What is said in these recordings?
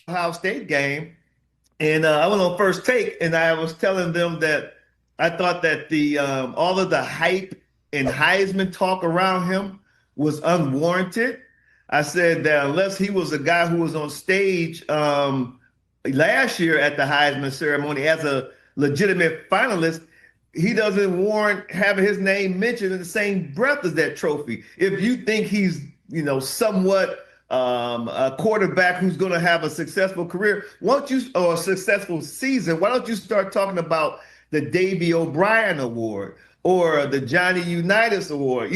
Ohio State game, and I went on First Take, and I was telling them that I thought that the all of the hype and Heisman talk around him was unwarranted. I said that unless he was a guy who was on stage last year at the Heisman ceremony as a legitimate finalist, he doesn't warrant having his name mentioned in the same breath as that trophy. If you think he's, somewhat a quarterback who's going to have a successful career, why don't you, or a successful season, why don't you start talking about the Davy O'Brien Award or the Johnny Unitas Award,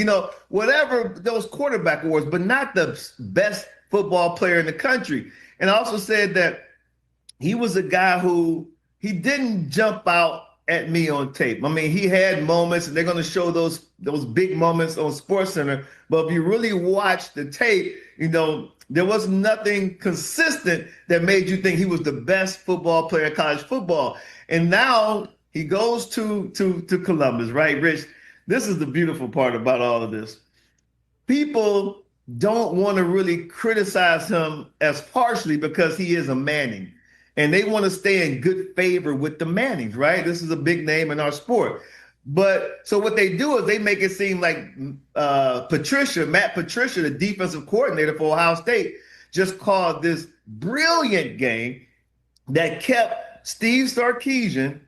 whatever those quarterback awards, but not the best football player in the country. And I also said that he was a guy who he didn't jump out at me on tape. I mean, he had moments, and they're going to show those big moments on SportsCenter. But if you really watch the tape, there was nothing consistent that made you think he was the best football player in college football. And now he goes to Columbus, right, Rich? This is the beautiful part about all of this. People don't want to really criticize him as harshly because he is a Manning. And they want to stay in good favor with the Mannings, right? This is a big name in our sport. But so what they do is they make it seem like Matt Patricia, the defensive coordinator for Ohio State, just called this brilliant game that kept Steve Sarkisian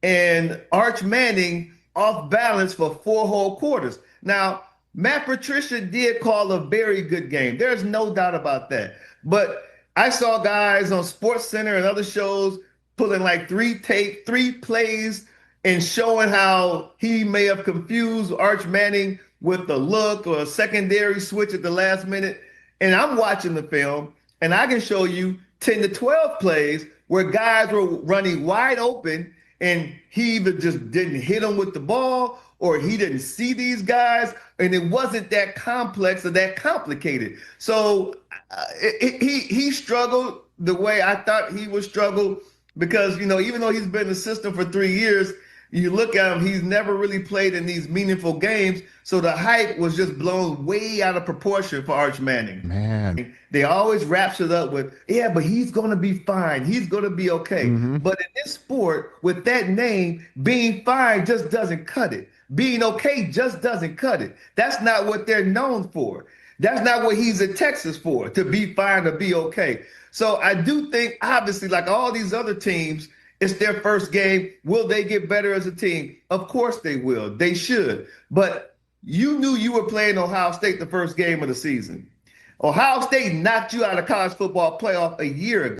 and Arch Manning off balance for 4 whole quarters. Now, Matt Patricia did call a very good game. There's no doubt about that. But I saw guys on SportsCenter and other shows pulling like 3 plays and showing how he may have confused Arch Manning with a look or a secondary switch at the last minute. And I'm watching the film, and I can show you 10 to 12 plays where guys were running wide open, and he either just didn't hit them with the ball or he didn't see these guys, and it wasn't that complex or that complicated. So he struggled the way I thought he would struggle because, even though he's been in the system for 3 years, you look at him, he's never really played in these meaningful games. So the hype was just blown way out of proportion for Arch Manning. Man, they always wraps it up with, yeah, but he's going to be fine. He's going to be okay. Mm-hmm. But in this sport, with that name, being fine just doesn't cut it. Being okay just doesn't cut it. That's not what they're known for. That's not what he's at Texas for, to be fine or be okay. So I do think, obviously, like all these other teams, it's their first game. Will they get better as a team? Of course they will. They should. But you knew you were playing Ohio State the first game of the season. Ohio State knocked you out of college football playoff a year ago.